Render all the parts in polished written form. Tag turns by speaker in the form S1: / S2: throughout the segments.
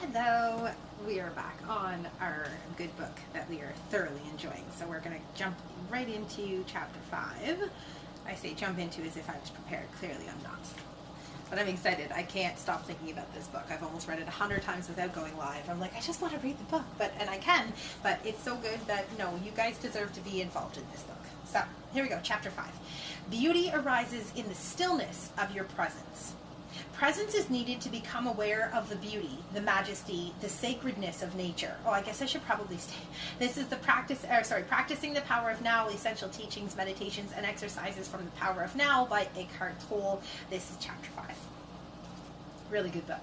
S1: Hello, we are back on our good book that we are thoroughly enjoying. So we're going to jump right into chapter 5. I say jump into as if I was prepared. Clearly I'm not. But I'm excited. I can't stop thinking about this book. I've almost read it 100 times without going live. I'm like, I just want to read the book, and I can, but it's so good that, no, you guys deserve to be involved in this book. So, here we go, chapter 5. Beauty arises in the stillness of your presence. Presence is needed to become aware of the beauty, the majesty, the sacredness of nature. Oh, I guess I should probably stay. This is the Practicing the Power of Now, Essential Teachings, Meditations, and Exercises from the Power of Now by Echkart, Tolle. This is chapter 5. Really good book.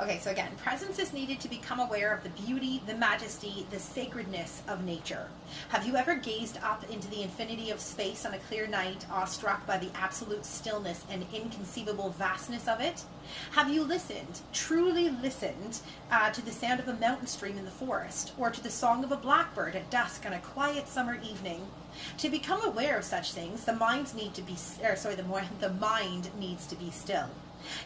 S1: Okay, so again, presence is needed to become aware of the beauty, the majesty, the sacredness of nature. Have you ever gazed up into the infinity of space on a clear night, awestruck by the absolute stillness and inconceivable vastness of it? Have you listened, truly listened, to the sound of a mountain stream in the forest, or to the song of a blackbird at dusk on a quiet summer evening? To become aware of such things, the mind needs to be still.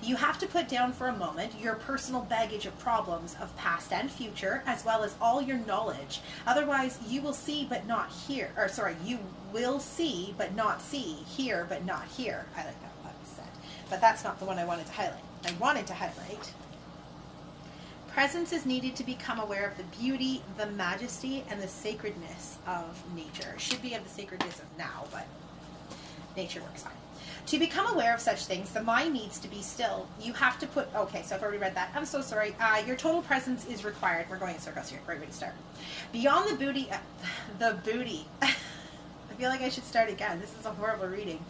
S1: You have to put down for a moment your personal baggage of problems of past and future, as well as all your knowledge. Otherwise, you will see but not hear. You will see but not see, hear but not hear. I like that what was said. But that's not the one I wanted to highlight. I wanted to highlight presence is needed to become aware of the beauty, the majesty, and the sacredness of nature. It should be of the sacredness of now, but nature works fine. To become aware of such things, the mind needs to be still. You have to put, okay, so I've already read that. I'm so sorry. Your total presence is required. We're going in circles here. Great way to start. Beyond the booty, I feel like I should start again. This is a horrible reading.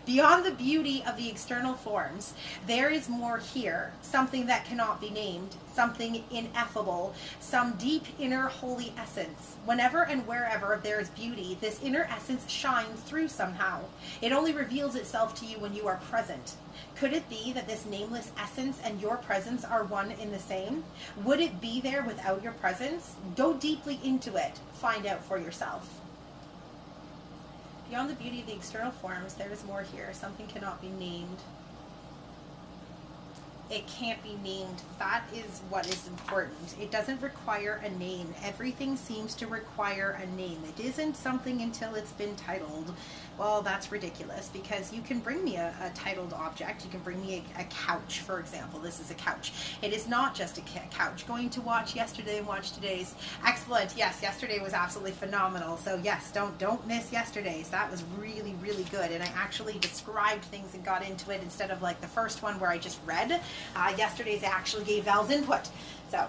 S1: Beyond the beauty of the external forms, there is more here, something that cannot be named, something ineffable, some deep inner holy essence. Whenever and wherever there is beauty, this inner essence shines through somehow. It only reveals itself to you when you are present. Could it be that this nameless essence and your presence are one in the same? Would it be there without your presence? Go deeply into it. Find out for yourself. Beyond the beauty of the external forms, there is more here. Something cannot be named. It can't be named. That is what is important. It doesn't require a name. Everything seems to require a name. It isn't something until it's been titled. Well, that's ridiculous, because you can bring me a titled object. You can bring me a couch, for example. This is a couch. It is not just a couch. Going to watch yesterday and watch today's. Excellent. Yes, yesterday was absolutely phenomenal. So yes, don't miss yesterday's. That was really, really good. And I actually described things and got into it instead of like the first one where I just read. Yesterday's I actually gave Val's input. So,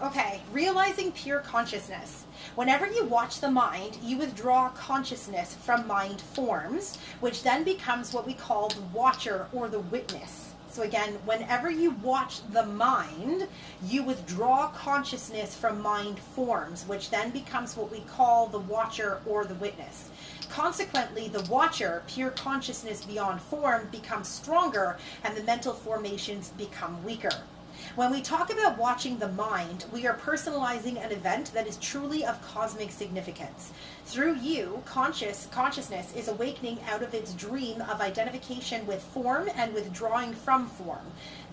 S1: okay, realizing pure consciousness. Whenever you watch the mind, you withdraw consciousness from mind forms, which then becomes what we call the watcher or the witness. So again, whenever you watch the mind, you withdraw consciousness from mind forms, which then becomes what we call the watcher or the witness. Consequently, the watcher, pure consciousness beyond form, becomes stronger and the mental formations become weaker. When we talk about watching the mind, we are personalizing an event that is truly of cosmic significance. Through you, consciousness is awakening out of its dream of identification with form and withdrawing from form.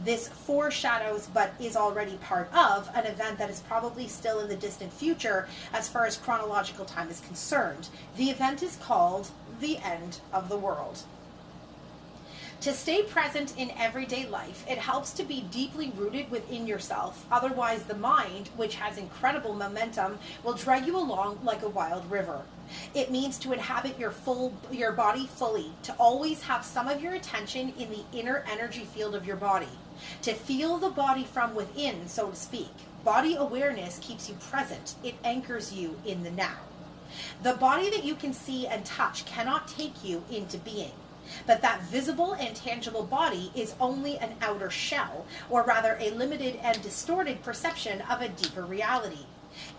S1: This foreshadows, but is already part of, an event that is probably still in the distant future as far as chronological time is concerned. The event is called the end of the world. To stay present in everyday life, it helps to be deeply rooted within yourself. Otherwise, the mind, which has incredible momentum, will drag you along like a wild river. It means to inhabit your body fully, to always have some of your attention in the inner energy field of your body, to feel the body from within, so to speak. Body awareness keeps you present. It anchors you in the now. The body that you can see and touch cannot take you into being. But that visible and tangible body is only an outer shell, or rather a limited and distorted perception of a deeper reality.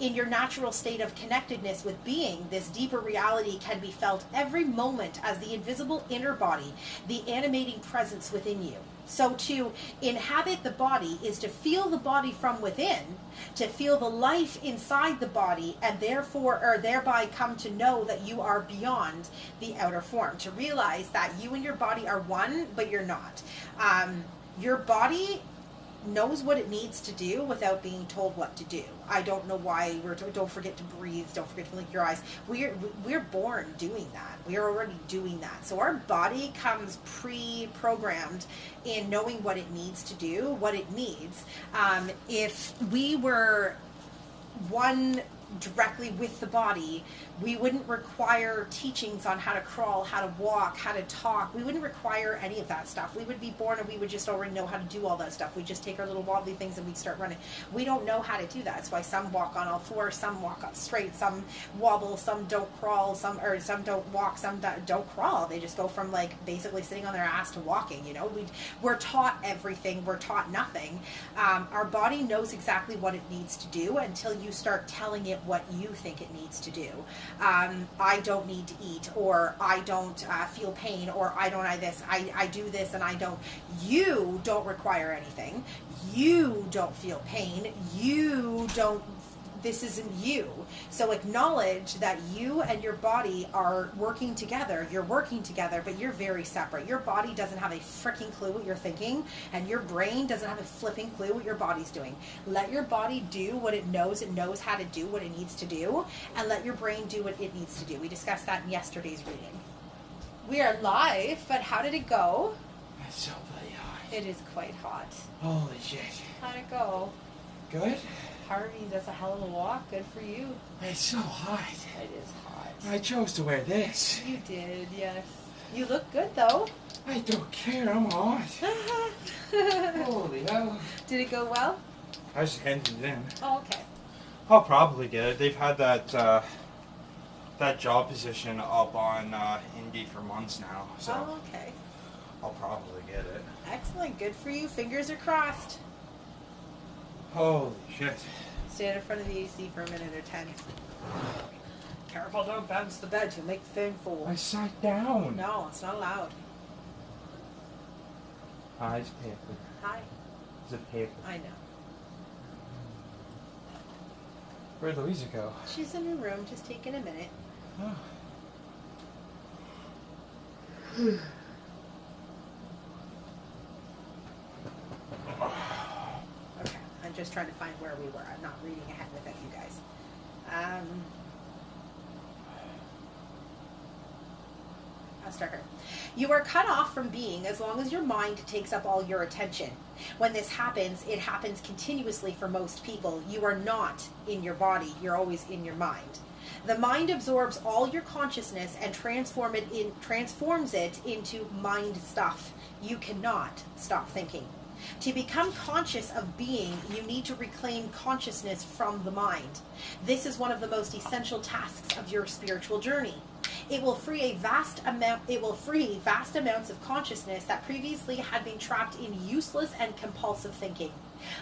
S1: In your natural state of connectedness with being, this deeper reality can be felt every moment as the invisible inner body, the animating presence within you. So to inhabit the body is to feel the body from within, to feel the life inside the body, and thereby come to know that you are beyond the outer form. To realize that you and your body are one, but you're not. Your body knows what it needs to do without being told what to do. I don't know why don't forget to breathe, don't forget to blink your eyes. We're born doing that. We are already doing that. So our body comes pre-programmed in knowing what it needs to do, what it needs. If we were one directly with the body, we wouldn't require teachings on how to crawl, how to walk, how to talk. We wouldn't require any of that stuff. We would be born and we would just already know how to do all that stuff. We just take our little wobbly things and we'd start running. We don't know how to do that. That's why some walk on all fours, some walk up straight, some wobble, some don't crawl, some don't walk, some don't crawl. They just go from like basically sitting on their ass to walking. You know, we're taught everything. We're taught nothing. Our body knows exactly what it needs to do until you start telling it what you think it needs to do. I don't need to eat, or I don't feel pain, or I do this and I don't. You don't require anything. You don't feel pain. You don't. This isn't you. So acknowledge that you and your body are working together. You're working together, but you're very separate. Your body doesn't have a freaking clue what you're thinking, and your brain doesn't have a flipping clue what your body's doing. Let your body do what it knows. It knows how to do what it needs to do, and let your brain do what it needs to do. We discussed that in yesterday's reading. We are live, but how did it go?
S2: It's so bloody hot.
S1: It is quite hot.
S2: Holy shit.
S1: How'd it go?
S2: Good?
S1: Harvey, that's a hell of a walk. Good for you.
S2: It's so hot.
S1: It is hot.
S2: I chose to wear this.
S1: You did, yes. You look good, though.
S2: I don't care, I'm hot. Holy hell.
S1: Did it go well?
S2: I just handed it in.
S1: Oh, okay.
S2: I'll probably get it. They've had that job position up on Indeed for months now, so
S1: Oh, okay.
S2: I'll probably get it.
S1: Excellent. Good for you. Fingers are crossed.
S2: Holy shit.
S1: Stand in front of the AC for a minute or 10. Careful, don't bounce the bed. You'll make the thing fall.
S2: I sat down.
S1: No, it's not allowed.
S2: Hi, it's paper.
S1: Hi.
S2: It's a paper.
S1: I know.
S2: Where'd Louisa go?
S1: She's in her room, just taking a minute.
S2: Oh.
S1: Okay, I'm just trying to find where we were. I'm not reading ahead without you guys. I'll start here. You are cut off from being as long as your mind takes up all your attention. When this happens, it happens continuously for most people. You are not in your body. You're always in your mind. The mind absorbs all your consciousness and transforms it into mind stuff. You cannot stop thinking. To become conscious of being, you need to reclaim consciousness from the mind. This is one of the most essential tasks of your spiritual journey. It will free vast amounts of consciousness that previously had been trapped in useless and compulsive thinking.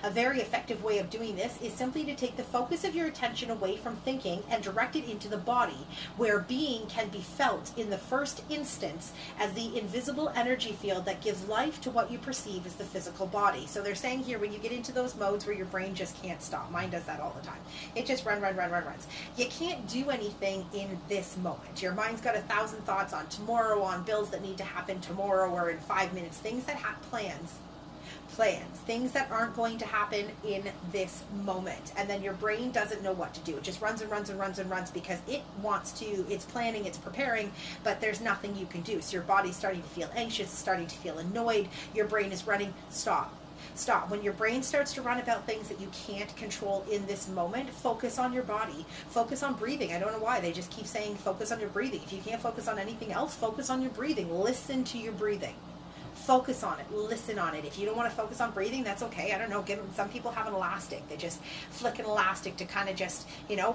S1: A very effective way of doing this is simply to take the focus of your attention away from thinking and direct it into the body, where being can be felt in the first instance as the invisible energy field that gives life to what you perceive as the physical body. So they're saying here, when you get into those modes where your brain just can't stop, mine does that all the time. It just runs. You can't do anything in this moment. Your mind's got 1,000 thoughts on tomorrow, on bills that need to happen tomorrow or in 5 minutes, things that have plans, things that aren't going to happen in this moment. And then your brain doesn't know what to do. It just runs because it wants to, it's planning, it's preparing, but there's nothing you can do. So your body's starting to feel anxious, starting to feel annoyed, your brain is running. Stop. When your brain starts to run about things that you can't control in this moment, focus on your body. Focus on breathing. I don't know why. They just keep saying focus on your breathing. If you can't focus on anything else, focus on your breathing. Listen to your breathing. Focus on it. Listen on it. If you don't want to focus on breathing, that's okay. I don't know. Some people have an elastic. They just flick an elastic to kind of just,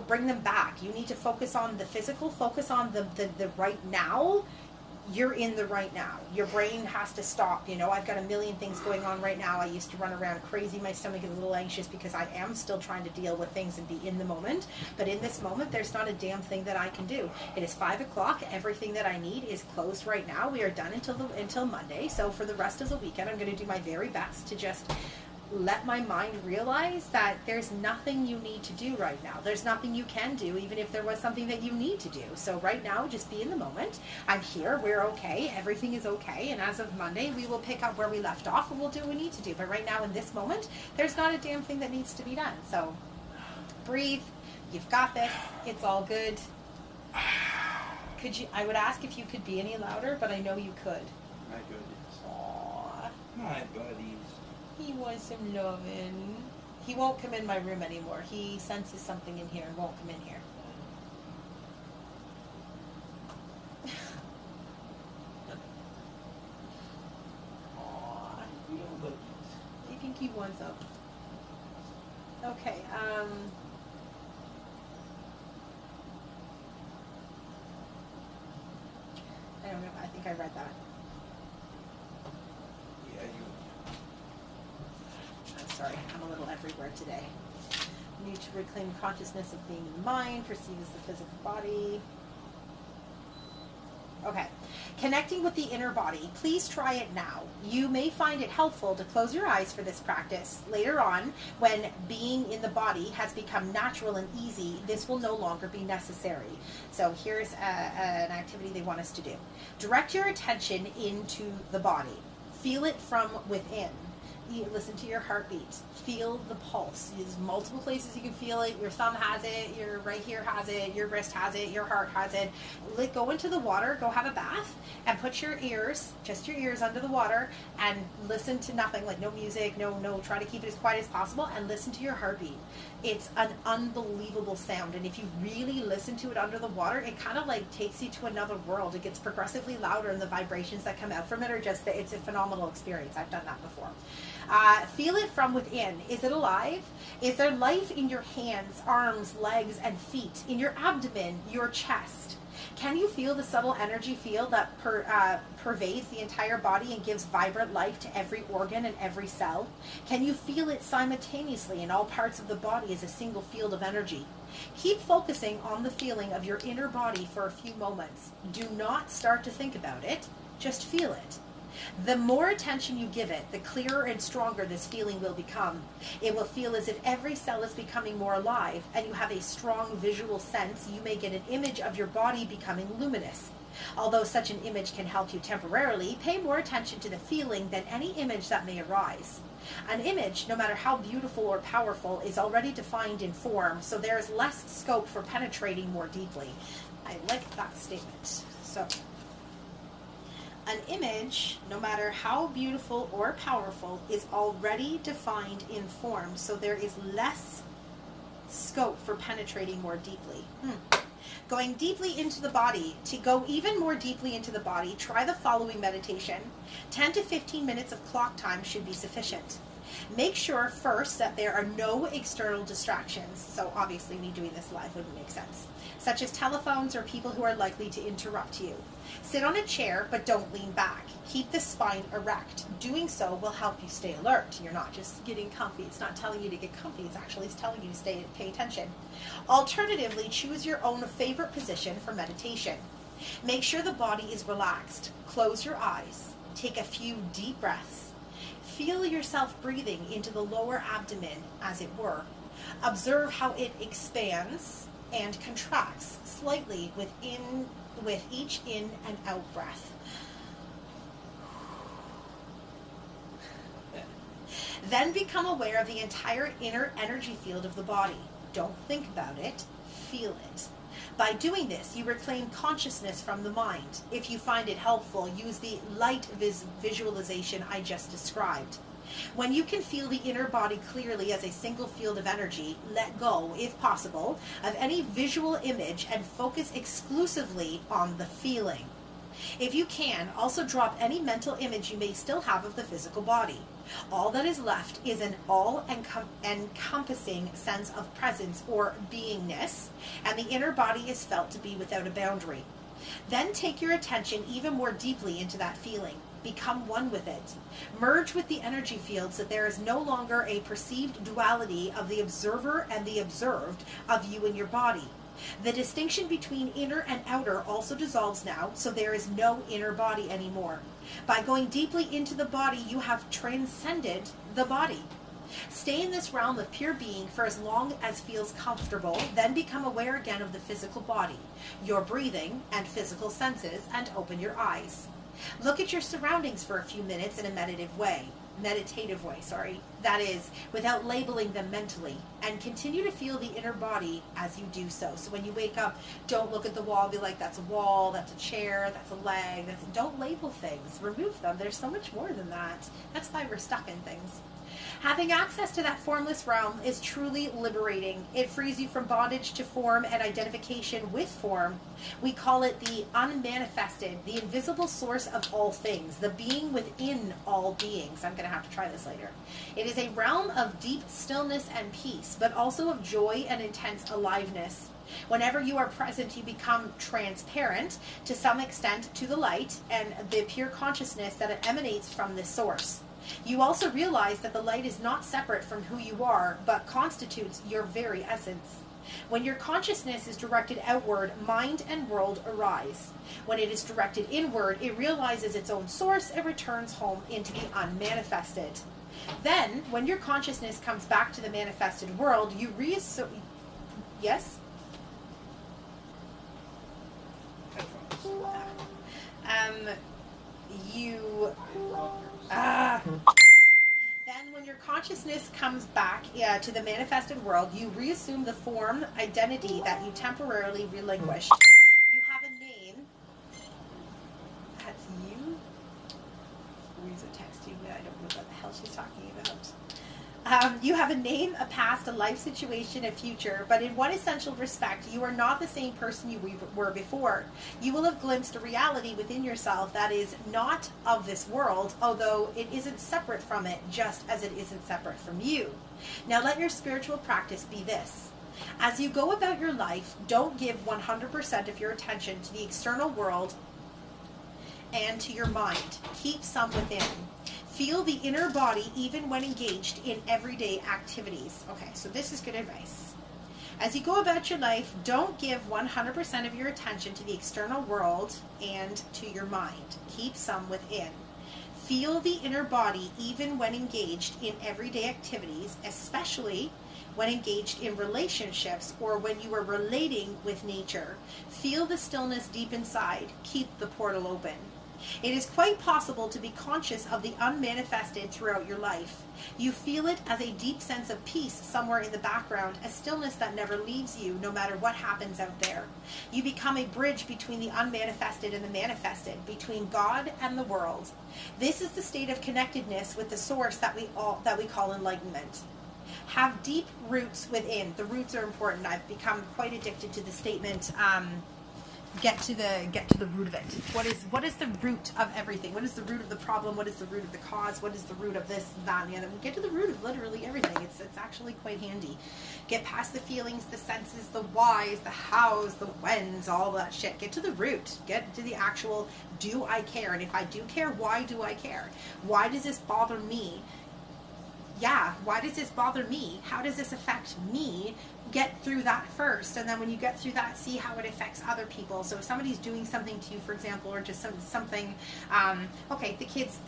S1: bring them back. You need to focus on the physical. Focus on the right now. You're in the right now. Your brain has to stop. I've got a million things going on right now. I used to run around crazy. My stomach is a little anxious because I am still trying to deal with things and be in the moment. But in this moment, there's not a damn thing that I can do. It is 5 o'clock. Everything that I need is closed right now. We are done until Monday. So for the rest of the weekend, I'm going to do my very best to just let my mind realize that there's nothing you need to do right now. There's nothing you can do, even if there was something that you need to do. So right now, just be in the moment. I'm here. We're okay. Everything is okay. And as of Monday, we will pick up where we left off and we'll do what we need to do. But right now, in this moment, there's not a damn thing that needs to be done. So breathe. You've got this. It's all good. Could you? I would ask if you could be any louder, but I know you could.
S2: My goodness.
S1: Aww.
S2: My buddies.
S1: He wants some loving. He won't come in my room anymore. He senses something in here and won't come in here. Aww. I think he wants up. Okay, I don't know. I think I read that.
S2: Yeah, you.
S1: I'm sorry, I'm a little everywhere today. Need to reclaim consciousness of being in the mind, perceive as the physical body. Okay, connecting with the inner body. Please try it now. You may find it helpful to close your eyes for this practice. Later on, when being in the body has become natural and easy, this will no longer be necessary. So here's an activity they want us to do. Direct your attention into the body. Feel it from within. You listen to your heartbeat. Feel the pulse. There's multiple places you can feel it. Your thumb has it. Your right here has it. Your wrist has it. Your heart has it. Go into the water. Go have a bath and put your ears, just your ears, under the water and listen to nothing, like no music, no. Try to keep it as quiet as possible and listen to your heartbeat. It's an unbelievable sound, and if you really listen to it under the water, it kind of like takes you to another world. It gets progressively louder, and the vibrations that come out from it are just, it's a phenomenal experience. I've done that before. Feel it from within. Is it alive? Is there life in your hands, arms, legs, and feet, in your abdomen, your chest? Can you feel the subtle energy field that pervades the entire body and gives vibrant life to every organ and every cell? Can you feel it simultaneously in all parts of the body as a single field of energy? Keep focusing on the feeling of your inner body for a few moments. Do not start to think about it. Just feel it. The more attention you give it, the clearer and stronger this feeling will become. It will feel as if every cell is becoming more alive, and you have a strong visual sense. You may get an image of your body becoming luminous. Although such an image can help you temporarily, pay more attention to the feeling than any image that may arise. An image, no matter how beautiful or powerful, is already defined in form, so there is less scope for penetrating more deeply. I like that statement. So, an image, no matter how beautiful or powerful, is already defined in form, so there is less scope for penetrating more deeply. Going deeply into the body. To go even more deeply into the body, try the following meditation. 10 to 15 minutes of clock time should be sufficient. Make sure first that there are no external distractions, so obviously me doing this live wouldn't make sense, such as telephones or people who are likely to interrupt you. Sit on a chair, but don't lean back. Keep the spine erect. Doing so will help you stay alert. You're not just getting comfy. It's not telling you to get comfy. It's actually telling you to pay attention. Alternatively, choose your own favorite position for meditation. Make sure the body is relaxed. Close your eyes. Take a few deep breaths. Feel yourself breathing into the lower abdomen, as it were. Observe how it expands and contracts slightly with each in and out breath. Then become aware of the entire inner energy field of the body. Don't think about it, feel it. By doing this, you reclaim consciousness from the mind. If you find it helpful, use the light visualization I just described. When you can feel the inner body clearly as a single field of energy, let go, if possible, of any visual image and focus exclusively on the feeling. If you can, also drop any mental image you may still have of the physical body. All that is left is an all-encompassing sense of presence or beingness, and the inner body is felt to be without a boundary. Then take your attention even more deeply into that feeling. Become one with it. Merge with the energy field so there is no longer a perceived duality of the observer and the observed of you and your body. The distinction between inner and outer also dissolves now, so there is no inner body anymore. By going deeply into the body, you have transcended the body. Stay in this realm of pure being for as long as feels comfortable, then become aware again of the physical body, your breathing and physical senses, and open your eyes. Look at your surroundings for a few minutes in a meditative way, that is, without labeling them mentally, and continue to feel the inner body as you do so. So when you wake up, don't look at the wall, be like, that's a wall, that's a chair, that's a leg, don't label things, remove them. There's so much more than that. That's why we're stuck in things. Having access to that formless realm is truly liberating. It frees you from bondage to form and identification with form. We call it the unmanifested, the invisible source of all things, the being within all beings. I'm going to have to try this later. It is a realm of deep stillness and peace, but also of joy and intense aliveness. Whenever you are present, you become transparent to some extent to the light and the pure consciousness that emanates from this source. You also realize that the light is not separate from who you are, but constitutes your very essence. When your consciousness is directed outward, mind and world arise. When it is directed inward, it realizes its own source and returns home into the unmanifested. Then, when your consciousness comes back to the manifested world, you reassume... Yes? Then when your consciousness comes back to the manifested world, you reassume the form identity that you temporarily relinquished. You have a name. That's you? Louisa texting me. I don't know what the hell she's talking about. You have a name, a past, a life situation, a future, but in one essential respect, you are not the same person you were before. You will have glimpsed a reality within yourself that is not of this world, although it isn't separate from it, just as it isn't separate from you. Now let your spiritual practice be this. As you go about your life, don't give 100% of your attention to the external world and to your mind. Keep some within. Feel the inner body even when engaged in everyday activities. Okay, so this is good advice. As you go about your life, don't give 100% of your attention to the external world and to your mind. Keep some within. Feel the inner body even when engaged in everyday activities, especially when engaged in relationships or when you are relating with nature. Feel the stillness deep inside. Keep the portal open. It is quite possible to be conscious of the unmanifested throughout your life. You feel it as a deep sense of peace somewhere in the background, a stillness that never leaves you no matter what happens out there. You become a bridge between the unmanifested and the manifested, between God and the world. This is the state of connectedness with the source that we call enlightenment. Have deep roots within. The roots are important. I've become quite addicted to the statement, get to the root of it. What is the root of everything? What is the root of the problem? What is the root of the cause? What is the root of this, that, and the other? Get to the root of literally everything. It's actually quite handy. Get past the feelings, the senses, the whys, the hows, the whens, all that shit. Get to the root. Get to the actual, do I care? And if I do care, why do I care? Why does this bother me? Yeah, why does this bother me? How does this affect me? Get through that first, and then when you get through that, see how it affects other people. So if somebody's doing something to you, for example, or just something, okay, my kids,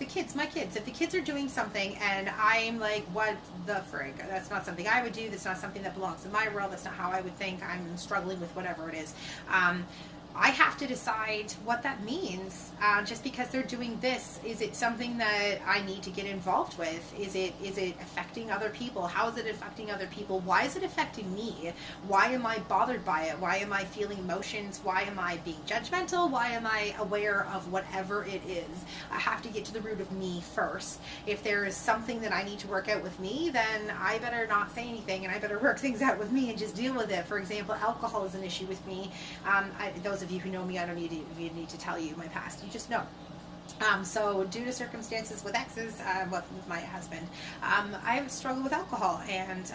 S1: if the kids are doing something and I'm like, what the frig? That's not something I would do. That's not something that belongs in my world. That's not how I would think. I'm struggling with whatever it is. I have to decide what that means. Just because they're doing this, is it something that I need to get involved with? Is it affecting other people? How is it affecting other people? Why is it affecting me? Why am I bothered by it? Why am I feeling emotions? Why am I being judgmental? Why am I aware of whatever it is? I have to get to the root of me first. If there is something that I need to work out with me, then I better not say anything, and I better work things out with me and just deal with it. For example, alcohol is an issue with me. Those of you who know me, I don't need to tell you my past. You just know. So due to circumstances with exes, with my husband, I've struggled with alcohol, and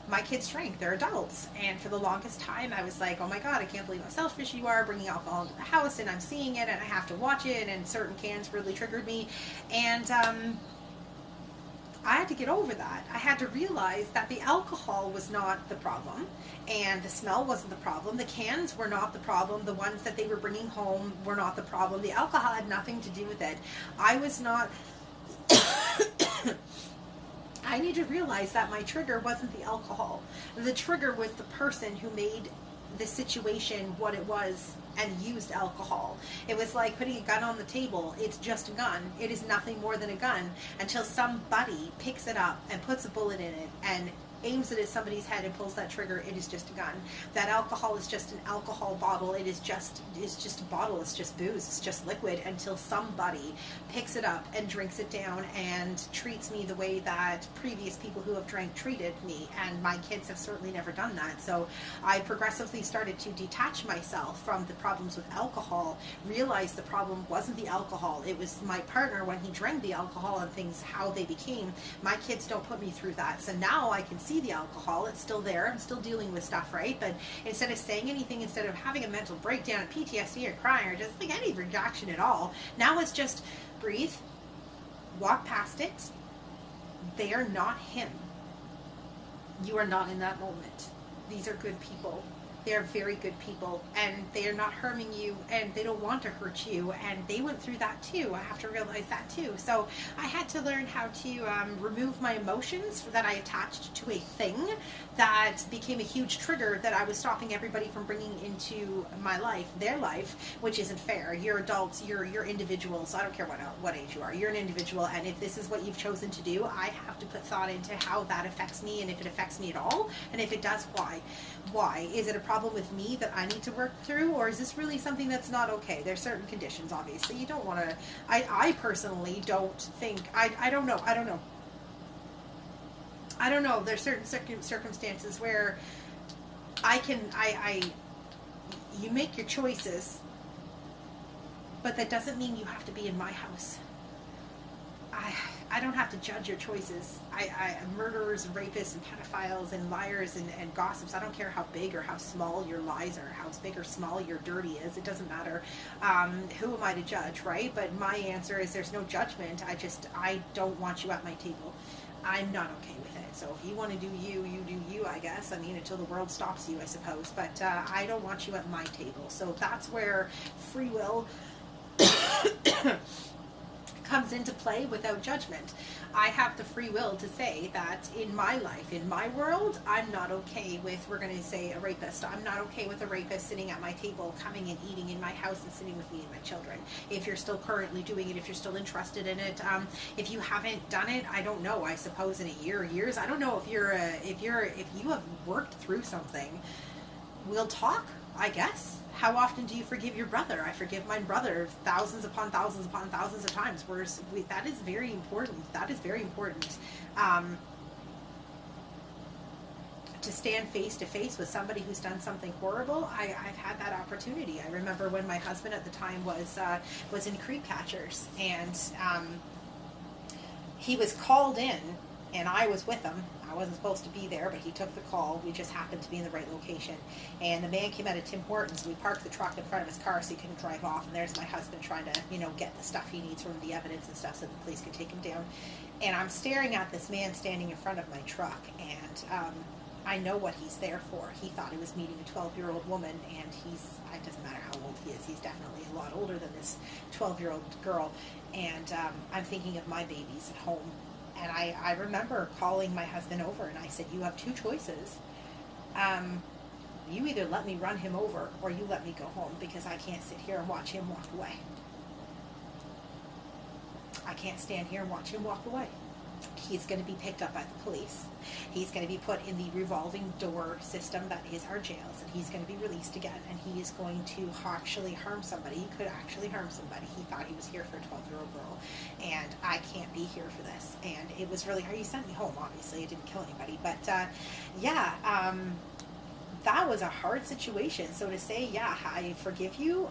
S1: my kids drink. They're adults, and for the longest time I was like, oh my god, I can't believe how selfish you are bringing alcohol into the house, and I'm seeing it and I have to watch it, and certain cans really triggered me, and I had to get over that. I had to realize that the alcohol was not the problem, and the smell wasn't the problem. The cans were not the problem. The ones that they were bringing home were not the problem. The alcohol had nothing to do with it. I was not I need to realize that my trigger wasn't the alcohol. The trigger was the person who made the situation what it was and used alcohol. It was like putting a gun on the table. It's just a gun. It is nothing more than a gun until somebody picks it up and puts a bullet in it and aims it at somebody's head and pulls that trigger. It is just a gun. That alcohol is just an alcohol bottle. It's just a bottle. It's just booze. It's just liquid until somebody picks it up and drinks it down and treats me the way that previous people who have drank treated me. And my kids have certainly never done that. So I progressively started to detach myself from the problems with alcohol, realized the problem wasn't the alcohol. It was my partner when he drank the alcohol and things, how they became. My kids don't put me through that. So now I can see the alcohol. It's still there. I'm still dealing with stuff, right? But instead of saying anything, instead of having a mental breakdown, PTSD or crying or just like any reaction at all, now it's just breathe, walk past it. They are not him. You are not in that moment. These are good people. They are very good people, and they are not harming you, and they don't want to hurt you, and they went through that too. I have to realize that too. So I had to learn how to remove my emotions that I attached to a thing that became a huge trigger that I was stopping everybody from bringing into my life, their life, which isn't fair. You're adults, you're individuals. I don't care what age you are. You're an individual, and if this is what you've chosen to do, I have to put thought into how that affects me, and if it affects me at all, and if it does, why? Why? Is it a problem with me that I need to work through, or is this really something that's not okay? There's certain conditions, obviously. You don't want to, I personally don't think, I don't know. There's certain circumstances where you make your choices, but that doesn't mean you have to be in my house. I don't have to judge your choices. Murderers and rapists and pedophiles and liars and gossips, I don't care how big or how small your lies are, how big or small your dirty is. It doesn't matter. Who am I to judge, right? But my answer is there's no judgment. I don't want you at my table. I'm not okay with it. So if you want to do you, you do you, I guess. I mean, until the world stops you, I suppose. But I don't want you at my table. So that's where free will comes into play without judgment. I have the free will to say that in my life, in my world, I'm not okay with, we're going to say, a rapist. I'm not okay with a rapist sitting at my table, coming and eating in my house and sitting with me and my children. If you're still currently doing it, if you're still interested in it, if you haven't done it, I don't know. I suppose in a year or years, I don't know if you have worked through something. We'll talk, I guess. How often do you forgive your brother? I forgive my brother thousands upon thousands upon thousands of times. That is very important. That is very important. To stand face to face with somebody who's done something horrible, I've had that opportunity. I remember when my husband at the time was in creep catchers, and he was called in, and I was with him. I wasn't supposed to be there, but he took the call. We just happened to be in the right location. And the man came out of Tim Hortons. We parked the truck in front of his car so he couldn't drive off. And there's my husband trying to, get the stuff he needs from the evidence and stuff so the police can take him down. And I'm staring at this man standing in front of my truck. And I know what he's there for. He thought he was meeting a 12-year-old woman, and it doesn't matter how old he is. He's definitely a lot older than this 12-year-old girl. And I'm thinking of my babies at home. And I remember calling my husband over, and I said, you have two choices. You either let me run him over, or you let me go home, because I can't sit here and watch him walk away. I can't stand here and watch him walk away. He's going to be picked up by the police. He's going to be put in the revolving door system that is our jails, and he's going to be released again, and he is going to actually harm somebody. He could actually harm somebody. He thought he was here for a 12-year-old girl, and I can't be here for this. And it was really hard. He sent me home, obviously. It didn't kill anybody, but that was a hard situation. So to say, yeah, I forgive you,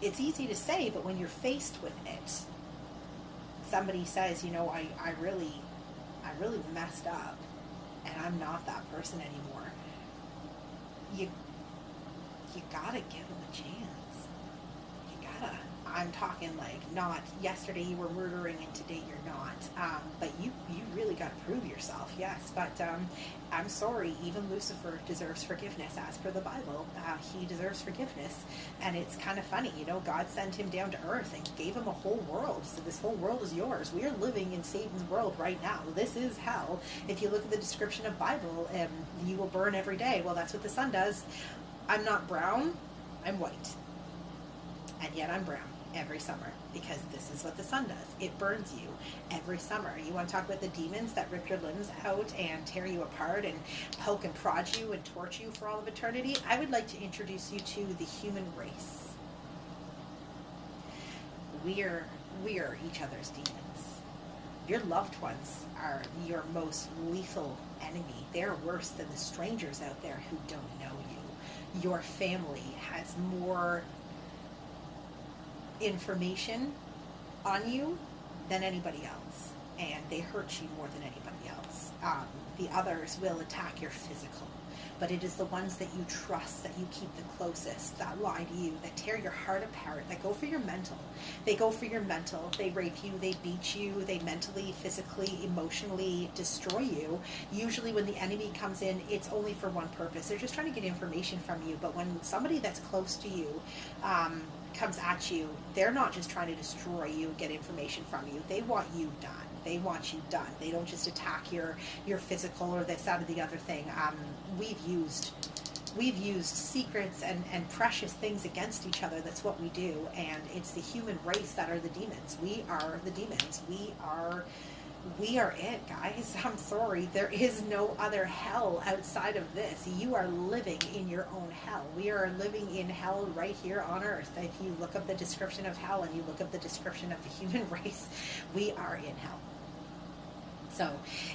S1: it's easy to say, but when you're faced with it, somebody says, I really messed up, and I'm not that person anymore. You gotta give them a chance. You gotta. I'm talking like not yesterday you were murdering and today you're not. But you really got to prove yourself, yes. But I'm sorry, even Lucifer deserves forgiveness as per the Bible. He deserves forgiveness. And it's kind of funny, you know, God sent him down to earth and gave him a whole world. So this whole world is yours. We are living in Satan's world right now. This is hell. If you look at the description of Bible, you will burn every day. Well, that's what the sun does. I'm not brown, I'm white. And yet I'm brown every summer, because this is what the sun does. It burns you every summer. You want to talk about the demons that rip your limbs out and tear you apart and poke and prod you and torture you for all of eternity? I would like to introduce you to the human race. We are each other's demons. Your loved ones are your most lethal enemy. They're worse than the strangers out there who don't know you. Your family has more information on you than anybody else, and they hurt you more than anybody else. The others will attack your physical, but it is the ones that you trust, that you keep the closest, that lie to you, that tear your heart apart, that go for your mental. They go for your mental. They rape you, they beat you, they mentally, physically, emotionally destroy you. Usually when the enemy comes in, it's only for one purpose. They're just trying to get information from you. But when somebody that's close to you comes at you, they're not just trying to destroy you, get information from you. They want you done. They want you done. They don't just attack your physical or this, that, or the other thing. We've used secrets and precious things against each other. That's what we do. And it's the human race that are the demons. We are the demons. We are it, guys. I'm sorry. There is no other hell outside of this. You are living in your own hell. We are living in hell right here on earth. If you look up the description of hell and you look up the description of the human race, we are in hell. So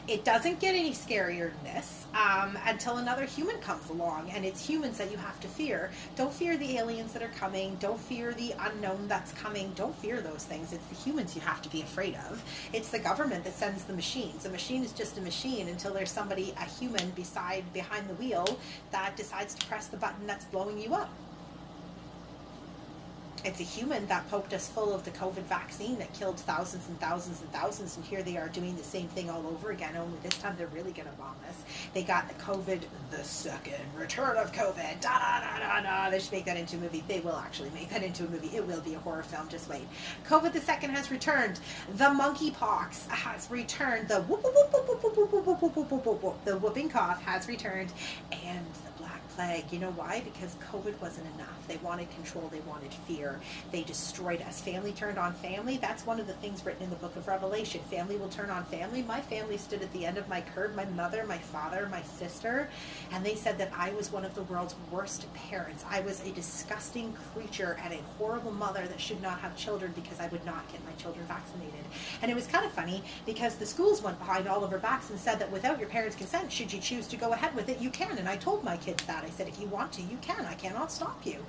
S1: it doesn't get any scarier than this until another human comes along, and it's humans that you have to fear. Don't fear the aliens that are coming. Don't fear the unknown that's coming. Don't fear those things. It's the humans you have to be afraid of. It's the government that sends the machines. A machine is just a machine until there's somebody, a human behind the wheel, that decides to press the button that's blowing you up. It's a human that poked us full of the COVID vaccine that killed thousands and thousands and thousands, and here they are doing the same thing all over again, only this time they're really going to bomb us. They got the COVID, the second return of COVID, da-da-da-da-da. They should make that into a movie. They will actually make that into a movie. It will be a horror film, just wait. COVID the second has returned. The monkeypox has returned. The the whooping cough has returned. And the Black Plague. You know why? Because COVID wasn't enough. They wanted control. They wanted fear. They destroyed us. Family turned on family. That's one of the things written in the book of Revelation. Family will turn on family. My family stood at the end of my curb. My mother, my father, my sister. And they said that I was one of the world's worst parents. I was a disgusting creature and a horrible mother that should not have children because I would not get my children vaccinated. And it was kind of funny because the schools went behind all of our backs and said that without your parents' consent, should you choose to go ahead with it, you can. And I told my kids that. I said, if you want to, you can. I cannot stop you.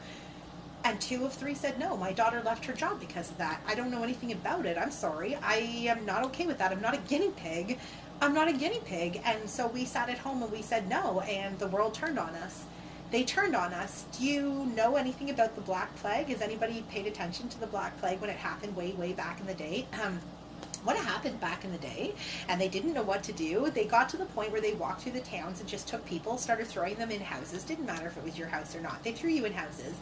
S1: And 2 of 3 said no. My daughter left her job because of that. I don't know anything about it. I'm sorry. I am not okay with that. I'm not a guinea pig. I'm not a guinea pig. And so we sat at home and we said no, and the world turned on us. They turned on us. Do you know anything about the Black Plague? Has anybody paid attention to the Black Plague when it happened way, way back in the day? What happened back in the day, and they didn't know what to do. They got to the point where they walked through the towns and just took people, started throwing them in houses. Didn't matter if it was your house or not. They threw you in houses.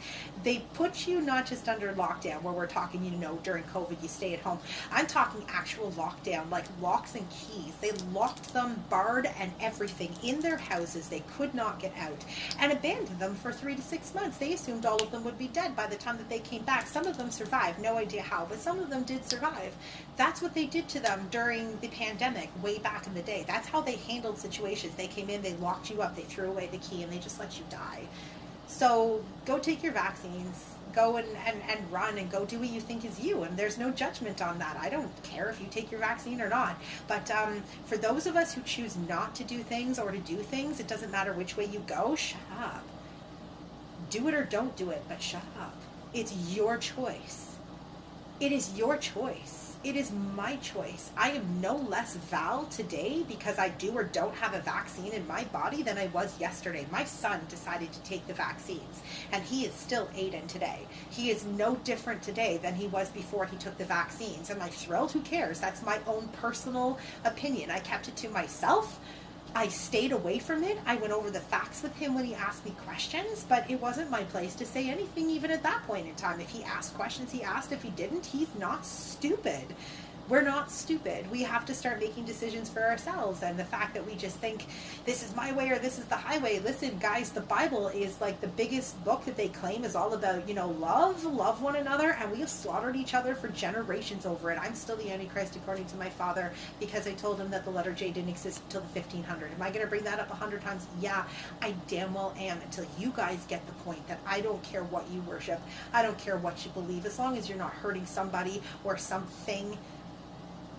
S1: They put you not just under lockdown, where we're talking, you know, during COVID, you stay at home. I'm talking actual lockdown, like locks and keys. They locked them, barred and everything in their houses. They could not get out, and abandoned them for 3 to 6 months. They assumed all of them would be dead by the time that they came back. Some of them survived, no idea how, but some of them did survive. That's what they did to them during the pandemic way back in the day. That's how they handled situations. They came in, they locked you up, they threw away the key, and they just let you die. So go take your vaccines, go and run and go do what you think is you, and there's no judgment on that. I don't care if you take your vaccine or not, but for those of us who choose not to do things or to do things, it doesn't matter which way you go, shut up. Do it or don't do it, but shut up. It's your choice. It is your choice. It is my choice. I am no less Val today because I do or don't have a vaccine in my body than I was yesterday. My son decided to take the vaccines, and he is still Aiden today. He is no different today than he was before he took the vaccines. Am I thrilled? Who cares? That's my own personal opinion. I kept it to myself. I stayed away from it. I went over the facts with him when he asked me questions, but it wasn't my place to say anything even at that point in time. If he asked questions, he asked. If he didn't, he's not stupid. We're not stupid. We have to start making decisions for ourselves. And the fact that we just think this is my way or this is the highway. Listen, guys, the Bible is like the biggest book that they claim is all about, love one another. And we have slaughtered each other for generations over it. I'm still the Antichrist according to my father because I told him that the letter J didn't exist until the 1500. Am I going to bring that up 100 times? Yeah, I damn well am, until you guys get the point that I don't care what you worship. I don't care what you believe. As long as you're not hurting somebody or something,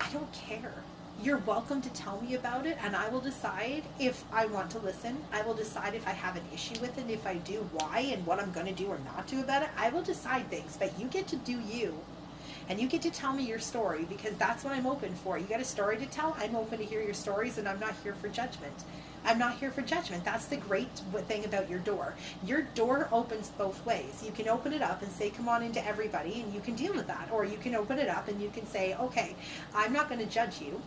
S1: I don't care. You're welcome to tell me about it, and I will decide if I want to listen. I will decide if I have an issue with it, if I do, why, and what I'm going to do or not do about it. I will decide things, but you get to do you. And you get to tell me your story, because that's what I'm open for. You got a story to tell? I'm open to hear your stories, and I'm not here for judgment. I'm not here for judgment. That's the great thing about your door. Your door opens both ways. You can open it up and say, come on into everybody, and you can deal with that. Or you can open it up and you can say, okay, I'm not going to judge you.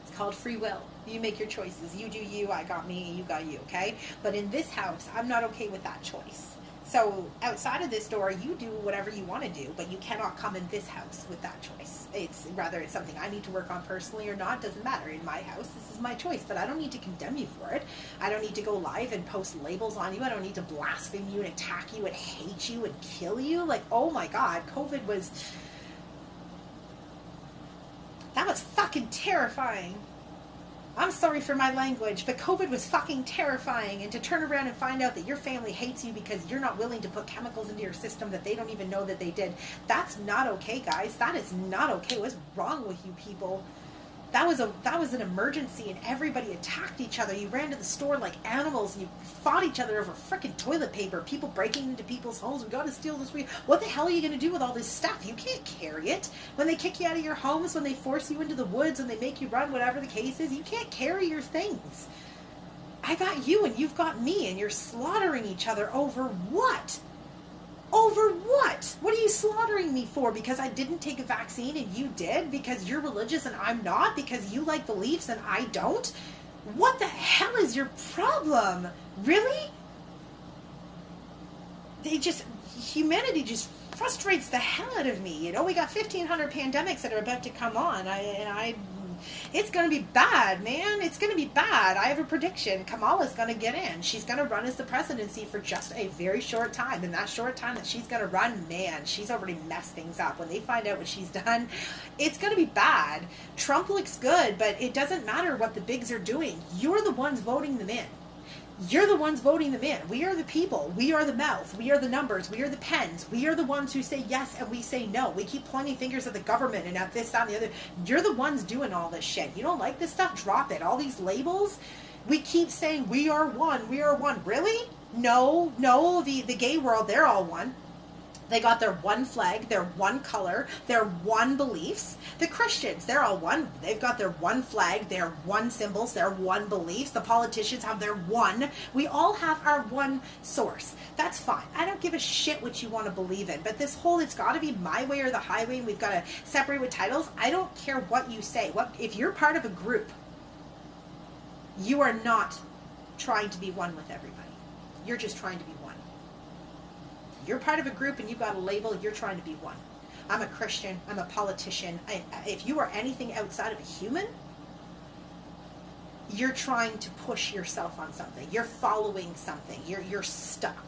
S1: It's called free will. You make your choices. You do you, I got me, you got you, okay? But in this house, I'm not okay with that choice. So outside of this door, you do whatever you want to do, but you cannot come in this house with that choice. It's whether it's something I need to work on personally or not, doesn't matter. In my house, this is my choice, but I don't need to condemn you for it. I don't need to go live and post labels on you. I don't need to blaspheme you and attack you and hate you and kill you. Like, oh my God, that was fucking terrifying. I'm sorry for my language, but COVID was fucking terrifying. And to turn around and find out that your family hates you because you're not willing to put chemicals into your system that they don't even know that they did, that's not okay, guys. That is not okay. What's wrong with you people? That was an emergency, and everybody attacked each other. You ran to the store like animals, and you fought each other over frickin' toilet paper. People breaking into people's homes. We got to steal this. What the hell are you going to do with all this stuff? You can't carry it. When they kick you out of your homes, when they force you into the woods, when they make you run, whatever the case is, you can't carry your things. I got you, and you've got me, and you're slaughtering each other over what? Over what? What are you slaughtering me for? Because I didn't take a vaccine and you did? Because you're religious and I'm not? Because you like beliefs and I don't? What the hell is your problem? Really? Humanity just frustrates the hell out of me. We got 1,500 pandemics that are about to come on. It's going to be bad, man. It's going to be bad. I have a prediction. Kamala's going to get in. She's going to run as the presidency for just a very short time. And that short time that she's going to run, man, she's already messed things up. When they find out what she's done, it's going to be bad. Trump looks good, but it doesn't matter what the bigs are doing. You're the ones voting them in. You're the ones voting them in. We are the people. We are the mouth. We are the numbers. We are the pens. We are the ones who say yes and we say no. We keep pointing fingers at the government and at this, that, and the other. You're the ones doing all this shit. You don't like this stuff? Drop it. All these labels. We keep saying we are one. We are one. Really? No. The gay world, they're all one. They got their one flag, their one color, their one beliefs. The Christians, they're all one. They've got their one flag, their one symbols, their one beliefs. The politicians have their one. We all have our one source. That's fine. I don't give a shit what you want to believe in. But this whole, it's got to be my way or the highway, and we've got to separate with titles. I don't care what you say. If you're part of a group, you are not trying to be one with everybody. You're just trying to be one. You're part of a group and you've got a label, you're trying to be one. I'm a Christian, I'm a politician. If you are anything outside of a human, you're trying to push yourself on something. You're following something. You're stuck.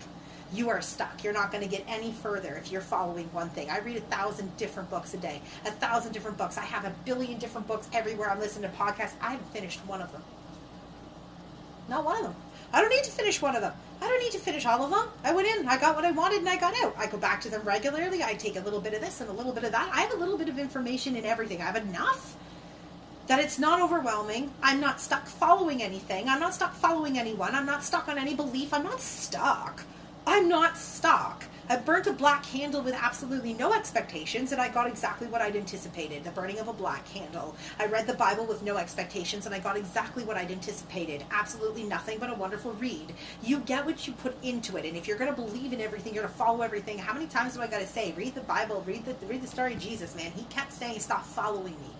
S1: You are stuck. You're not going to get any further if you're following one thing. I read 1,000 different books a day. 1,000 different books. I have 1 billion different books everywhere. I'm listening to podcasts. I haven't finished one of them. Not one of them. I don't need to finish one of them. I don't need to finish all of them. I went in, I got what I wanted, and I got out. I go back to them regularly. I take a little bit of this and a little bit of that. I have a little bit of information in everything. I have enough that it's not overwhelming. I'm not stuck following anything. I'm not stuck following anyone. I'm not stuck on any belief. I'm not stuck. I'm not stuck. I burnt a black candle with absolutely no expectations, and I got exactly what I'd anticipated, the burning of a black candle. I read the Bible with no expectations, and I got exactly what I'd anticipated. Absolutely nothing but a wonderful read. You get what you put into it, and if you're going to believe in everything, you're going to follow everything. How many times do I got to say, read the Bible, read the story of Jesus, man. He kept saying, stop following me.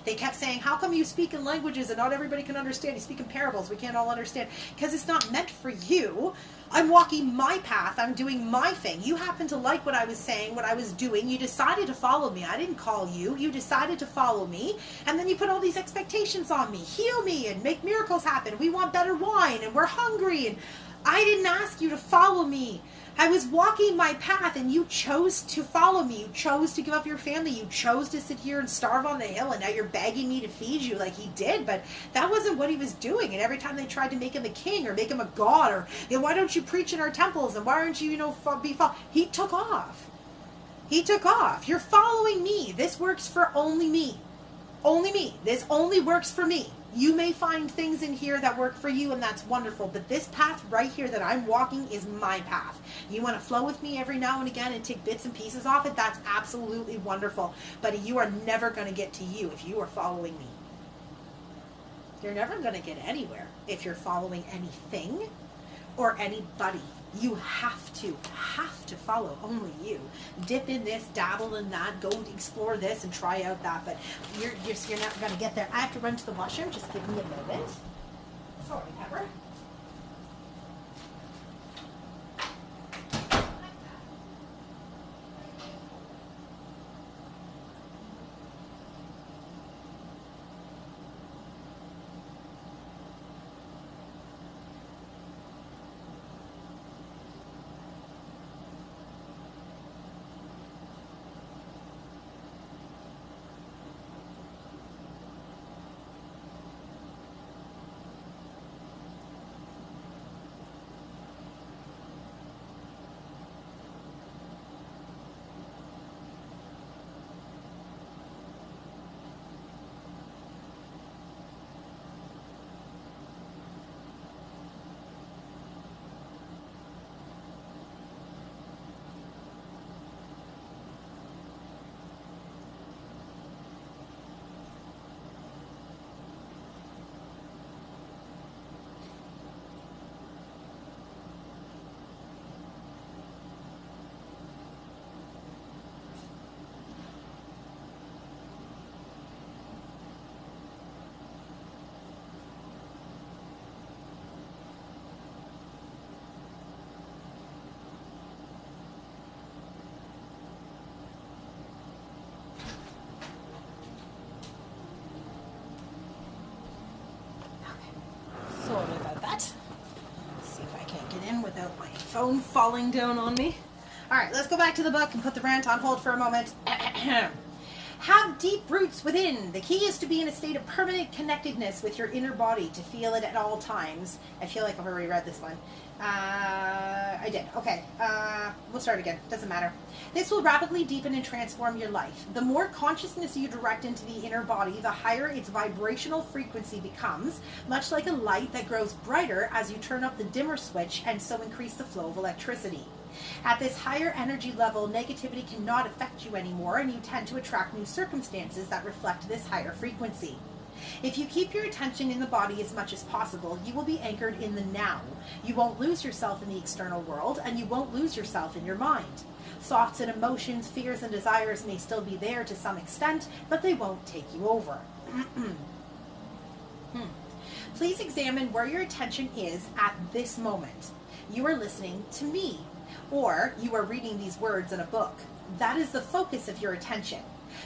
S1: They kept saying, how come you speak in languages and not everybody can understand? You speak in parables, we can't all understand. Because it's not meant for you. I'm walking my path. I'm doing my thing. You happen to like what I was saying, what I was doing. You decided to follow me. I didn't call you. You decided to follow me. And then you put all these expectations on me. Heal me and make miracles happen. We want better wine and we're hungry. And I didn't ask you to follow me. I was walking my path and you chose to follow me. You chose to give up your family. You chose to sit here and starve on the hill, and now you're begging me to feed you like he did. But that wasn't what he was doing. And every time they tried to make him a king or make him a god, or why don't you preach in our temples, and why aren't you, he took off. He took off. You're following me. This works for only me. Only me. This only works for me. You may find things in here that work for you, and that's wonderful. But this path right here that I'm walking is my path. You want to flow with me every now and again and take bits and pieces off it? That's absolutely wonderful. But you are never going to get to you if you are following me. You're never going to get anywhere if you're following anything or anybody. You have to follow only you. Dip in this, dabble in that, go explore this and try out that, but you're not going to get there. I have to run to the washroom. Just give me a moment. Sorry, Pepper. Sorry about that. Let's see if I can't get in without my phone falling down on me. All right, let's go back to the book and put the rant on hold for a moment. Have deep roots within. The key is to be in a state of permanent connectedness with your inner body, to feel it at all times. I feel like I've already read this one. I did. Okay. We'll start again. Doesn't matter. This will rapidly deepen and transform your life. The more consciousness you direct into the inner body, the higher its vibrational frequency becomes, much like a light that grows brighter as you turn up the dimmer switch and so increase the flow of electricity. At this higher energy level, negativity cannot affect you anymore, and you tend to attract new circumstances that reflect this higher frequency. If you keep your attention in the body as much as possible, you will be anchored in the now. You won't lose yourself in the external world, and you won't lose yourself in your mind. Thoughts and emotions, fears and desires may still be there to some extent, but they won't take you over. Please examine where your attention is at this moment. You are listening to me, or you are reading these words in a book. That is the focus of your attention.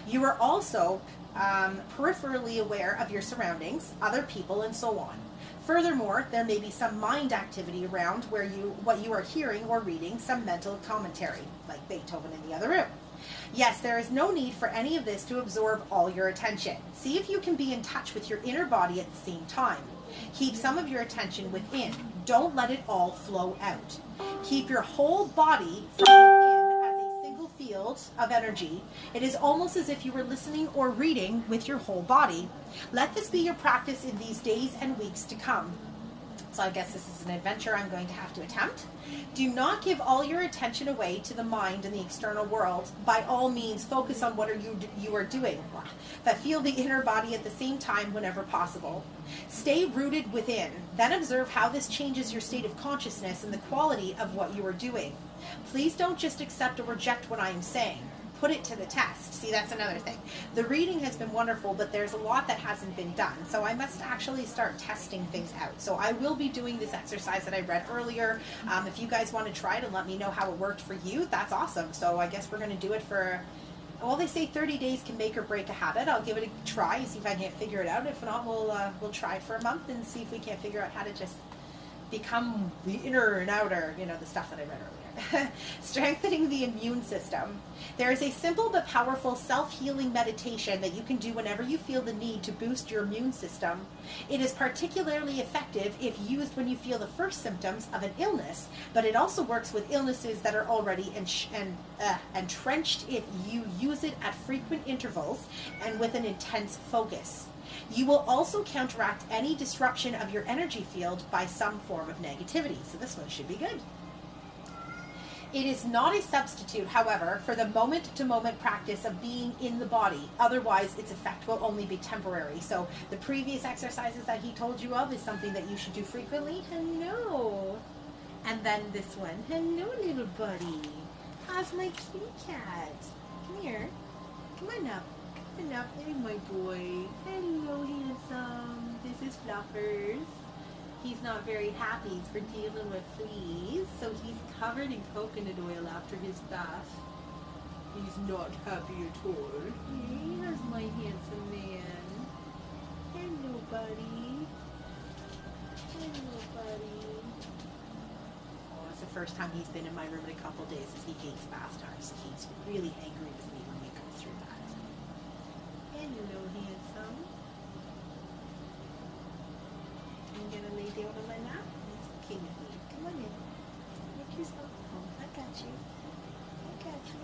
S1: You are also peripherally aware of your surroundings, other people, and so on. Furthermore, there may be some mind activity around what you are hearing or reading, some mental commentary, like Beethoven in the other room. Yes, there is no need for any of this to absorb all your attention. See if you can be in touch with your inner body at the same time. Keep some of your attention within. Don't let it all flow out. Keep your whole body from within as a single field of energy. It is almost as if you were listening or reading with your whole body. Let this be your practice in these days and weeks to come. So I guess this is an adventure I'm going to have to attempt. Do not give all your attention away to the mind and the external world. By all means, focus on what you are doing, but feel the inner body at the same time whenever possible. Stay rooted within. Then observe how this changes your state of consciousness and the quality of what you are doing. Please don't just accept or reject what I am saying. Put it to the test. See, that's another thing. The reading has been wonderful, but there's a lot that hasn't been done. So I must actually start testing things out. So I will be doing this exercise that I read earlier. If you guys want to try it and let me know how it worked for you, that's awesome. So I guess we're going to do it for, well, they say 30 days can make or break a habit. I'll give it a try, see if I can't figure it out. If not, we'll try it for a month and see if we can't figure out how to just become the inner and outer, you know, the stuff that I read earlier. Strengthening the immune system. There is a simple but powerful self-healing meditation that you can do whenever you feel the need to boost your immune system. It is particularly effective if used when you feel the first symptoms of an illness, but it also works with illnesses that are already entrenched if you use it at frequent intervals and with an intense focus. You will also counteract any disruption of your energy field by some form of negativity. So this one should be good. It is not a substitute, however, for the moment-to-moment practice of being in the body. Otherwise, its effect will only be temporary. So the previous exercises that he told you of is something that you should do frequently. Hello. And then this one. Hello, little buddy. How's my kitty cat? Come here. Come on up. Come on up. Hey, my boy. Hello, handsome. This is Fluffers. He's not very happy for dealing with fleas, so he's covered in coconut oil after his bath. He's not happy at all. Hey, here's my handsome man. Hello, buddy. Hello, buddy. Oh, it's the first time he's been in my room in a couple days as he hates bath time, so he's really angry with me when we go through that. Hello, handsome. I'm gonna lay down on my lap. It's okay with me. Come on in. Make yourself home. I got you. I got you.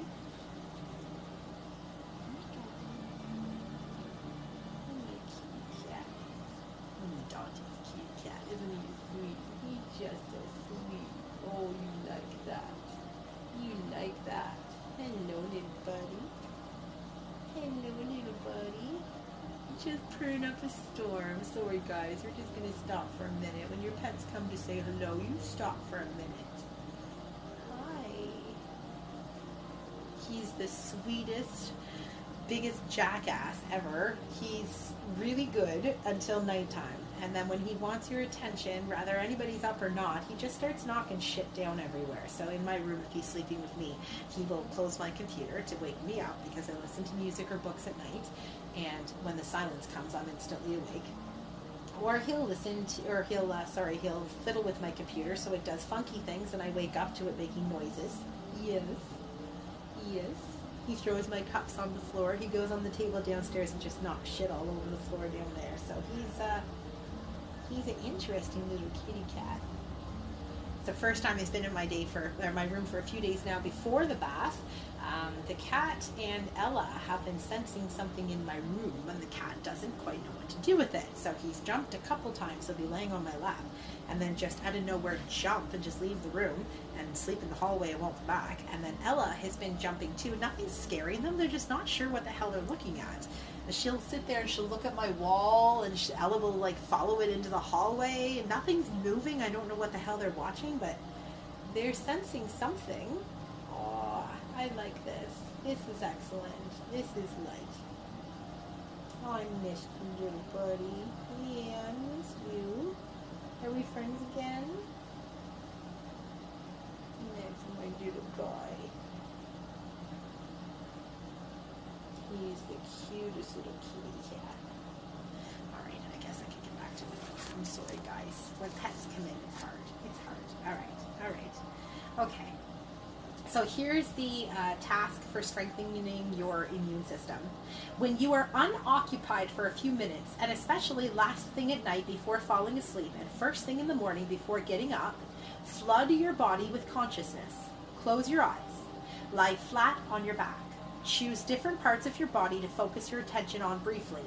S1: I got you. Oh, you cute cat. Oh, my daughter's cute cat. Isn't he sweet? He's just a sweet. Oh, you like that. You like that. Hello, little buddy. Hello, little buddy. Just purring up a storm. Sorry guys, we're just going to stop for a minute. When your pets come to say hello, you stop for a minute. Hi. He's the sweetest, biggest jackass ever. He's really good until nighttime. And then when he wants your attention, whether anybody's up or not, he just starts knocking shit down everywhere. So in my room, if he's sleeping with me, he will close my computer to wake me up because I listen to music or books at night. And when the silence comes, I'm instantly awake. Or he'll he'll fiddle with my computer so it does funky things and I wake up to it making noises. Yes. Yes. He throws my cups on the floor. He goes on the table downstairs and just knocks shit all over the floor down there. So he's an interesting little kitty cat. It's the first time he's been in my room for a few days now before the bath. The cat and Ella have been sensing something in my room, and the cat doesn't quite know what to do with it. So he's jumped a couple times. He'll be laying on my lap, and then just out of nowhere jump and just leave the room and sleep in the hallway and won't come back. And then Ella has been jumping too. Nothing's scaring them. They're just not sure what the hell they're looking at. And she'll sit there and she'll look at my wall, and Ella will like follow it into the hallway. And nothing's moving. I don't know what the hell they're watching, but they're sensing something. Oh, I like this. This is excellent. This is light. Oh, I missed you, little buddy. Yeah, I missed you. Are we friends again? That's my little guy. He's the cutest little kitty cat. Alright, I guess I can get back to it. I'm sorry, guys. When pets come in, it's hard. It's hard. Alright. Okay. So here's the task for strengthening your immune system. When you are unoccupied for a few minutes, and especially last thing at night before falling asleep and first thing in the morning before getting up, flood your body with consciousness. Close your eyes. Lie flat on your back. Choose different parts of your body to focus your attention on briefly.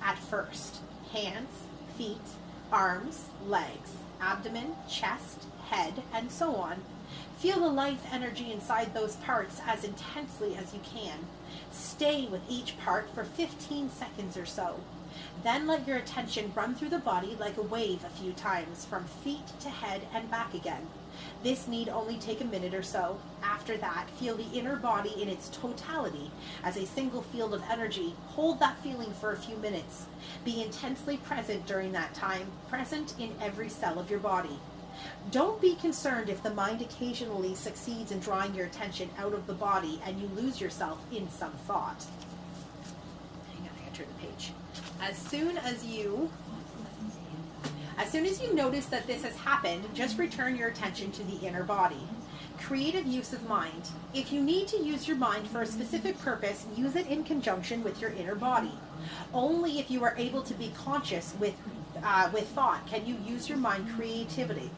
S1: At first, hands, feet, arms, legs, abdomen, chest, head, and so on. Feel the life energy inside those parts as intensely as you can. Stay with each part for 15 seconds or so. Then let your attention run through the body like a wave a few times, from feet to head and back again. This need only take a minute or so. After that, feel the inner body in its totality as a single field of energy. Hold that feeling for a few minutes. Be intensely present during that time, present in every cell of your body. Don't be concerned if the mind occasionally succeeds in drawing your attention out of the body and you lose yourself in some thought. Hang on, I gotta turn the page. As soon as you notice that this has happened, just return your attention to the inner body. Creative use of mind. If you need to use your mind for a specific purpose, use it in conjunction with your inner body. Only if you are able to be conscious with thought can you use your mind creatively.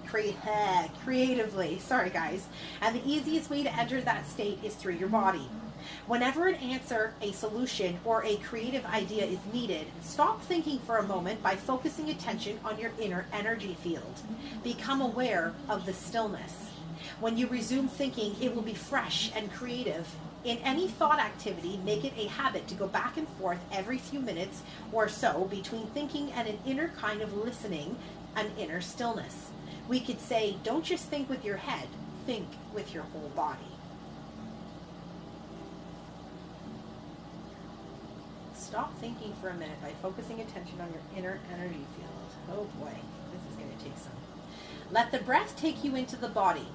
S1: Sorry guys. And the easiest way to enter that state is through your body. Whenever an answer, a solution, or a creative idea is needed, stop thinking for a moment by focusing attention on your inner energy field. Become aware of the stillness. When you resume thinking, it will be fresh and creative. In any thought activity, make it a habit to go back and forth every few minutes or so between thinking and an inner kind of listening, an inner stillness. We could say, don't just think with your head, think with your whole body. Stop thinking for a minute by focusing attention on your inner energy field. Oh boy, this is going to take some. Let the breath take you into the body.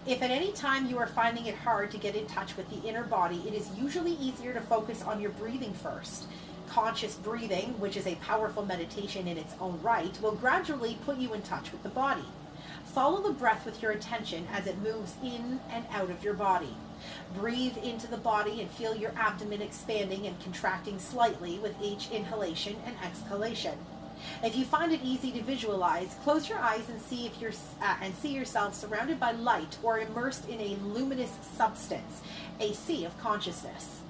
S1: If at any time you are finding it hard to get in touch with the inner body, it is usually easier to focus on your breathing first. Conscious breathing, which is a powerful meditation in its own right, will gradually put you in touch with the body. Follow the breath with your attention as it moves in and out of your body. Breathe into the body and feel your abdomen expanding and contracting slightly with each inhalation and exhalation. If you find it easy to visualize, close your eyes and see yourself surrounded by light or immersed in a luminous substance, a sea of consciousness.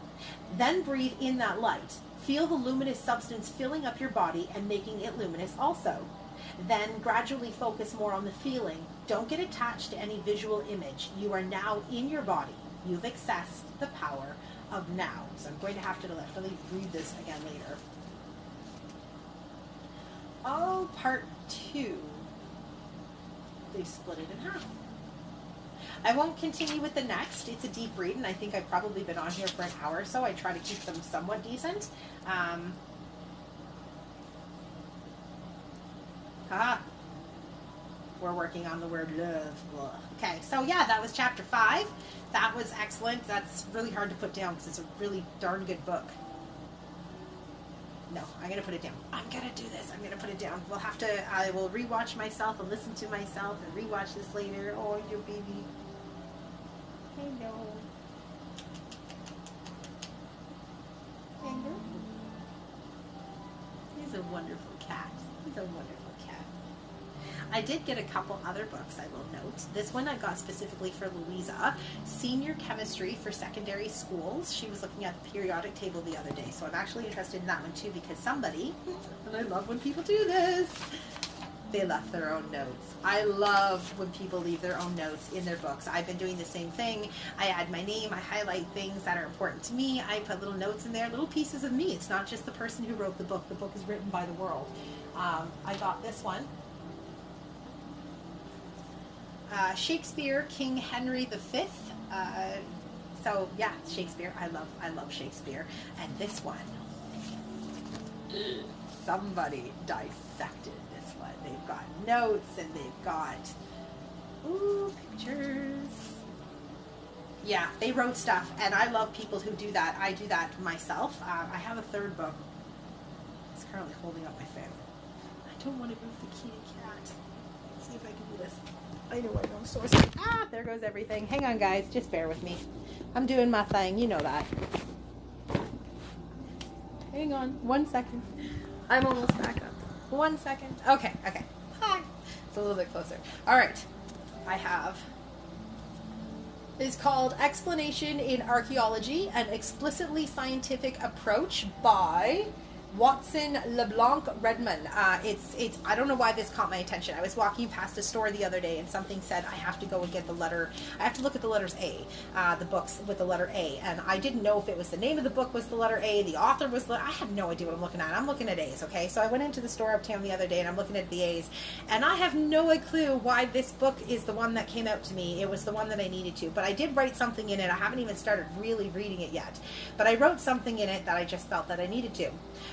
S1: Then breathe in that light. Feel the luminous substance filling up your body and making it luminous also. Then gradually focus more on the feeling. Don't get attached to any visual image. You are now in your body. You've accessed the power of now. So I'm going to have to definitely read this again later. Oh, part 2. They split it in half. I won't continue with the next. It's a deep read, and I think I've probably been on here for an hour or so. I try to keep them somewhat decent. We're working on the word love. Ugh. Okay, so yeah, that was chapter 5. That was excellent. That's really hard to put down because it's a really darn good book. No, I'm going to put it down. I'm going to do this. I'm going to put it down. I will rewatch myself and listen to myself and rewatch this later. Oh, your baby. Hello. Hello. He's a wonderful cat. He's a wonderful cat. I did get a couple other books, I will note. This one I got specifically for Louisa, Senior Chemistry for Secondary Schools. She was looking at the periodic table the other day, so I'm actually interested in that one too because somebody, and I love when people do this, they left their own notes. I love when people leave their own notes in their books. I've been doing the same thing. I add my name, I highlight things that are important to me, I put little notes in there, little pieces of me. It's not just the person who wrote the book is written by the world. I got this one. Shakespeare, King Henry V. So yeah, Shakespeare. I love Shakespeare. And this one, somebody dissected this one. They've got notes and they've got pictures. Yeah, they wrote stuff, and I love people who do that. I do that myself. I have a third book. It's currently holding up my phone. I don't want to move the kitty cat. Let's see if I can do this. I know I'm so sorry. There goes everything. Hang on, guys. Just bear with me. I'm doing my thing. You know that. Hang on. 1 second. I'm almost back up. 1 second. Okay. Hi. It's a little bit closer. All right. I have. It's called Explanation in Archaeology, an Explicitly Scientific Approach by Watson LeBlanc Redmond. It's I don't know why this caught my attention. I was walking past a store the other day and something said I have to go and get the letter. I have to look at the letters A, the books with the letter A, and I didn't know if it was the name of the book was the letter A, the author was. I have no idea what I'm looking at. I'm looking at A's. Okay, so I went into the store uptown the other day and I'm looking at the A's, and I have no clue why this book is the one that came out to me. It was the one that I needed to, but I did write something in it. I haven't even started really reading it yet, but I wrote something in it that I just felt that I needed to.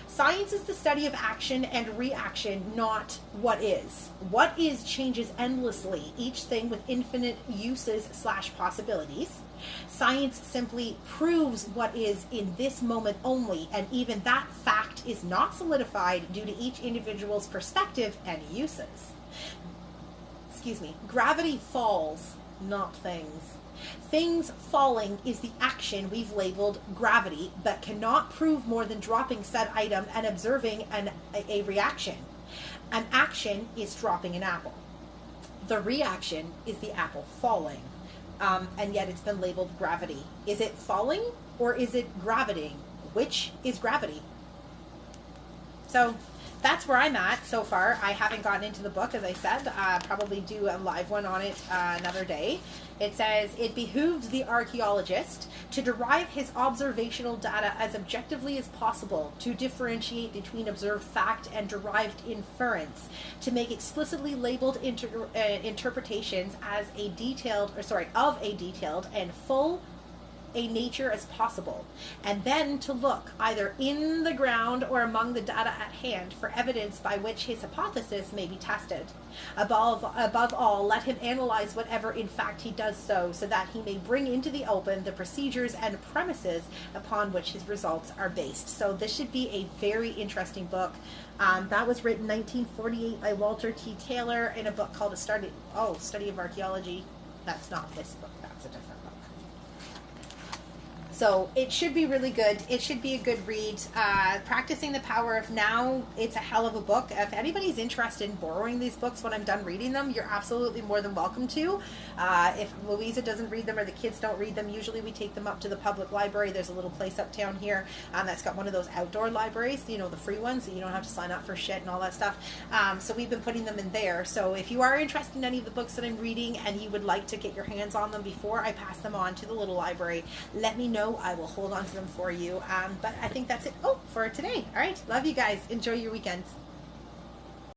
S1: Science is the study of action and reaction, not what is. What is changes endlessly, each thing with infinite uses / possibilities. Science simply proves what is in this moment only, and even that fact is not solidified due to each individual's perspective and uses. Excuse me. Gravity falls, not things. Things falling is the action we've labeled gravity, but cannot prove more than dropping said item and observing a reaction. An action is dropping an apple. The reaction is the apple falling, and yet it's been labeled gravity. Is it falling or is it gravitating? Which is gravity? So that's where I'm at so far. I haven't gotten into the book, as I said. Probably do a live one on it another day. It says, it behooved the archaeologist to derive his observational data as objectively as possible, to differentiate between observed fact and derived inference, to make explicitly labeled interpretations as of a detailed and full a nature as possible, and then to look either in the ground or among the data at hand for evidence by which his hypothesis may be tested. Above all, let him analyze whatever in fact he does so that he may bring into the open the procedures and premises upon which his results are based. So this should be a very interesting book. That was written 1948 by Walter T. Taylor in a book called Study of Archaeology. That's not this book, that's a different book. So it should be really good. It should be a good read. Practicing the Power of Now, it's a hell of a book. If anybody's interested in borrowing these books when I'm done reading them, you're absolutely more than welcome to. If Louisa doesn't read them or the kids don't read them, usually we take them up to the public library. There's a little place uptown here that's got one of those outdoor libraries, you know, the free ones, so you don't have to sign up for shit and all that stuff. So we've been putting them in there. So if you are interested in any of the books that I'm reading and you would like to get your hands on them before I pass them on to the little library, let me know. I will hold on to them for you. But I think that's it for today. All right. Love you guys. Enjoy your weekend.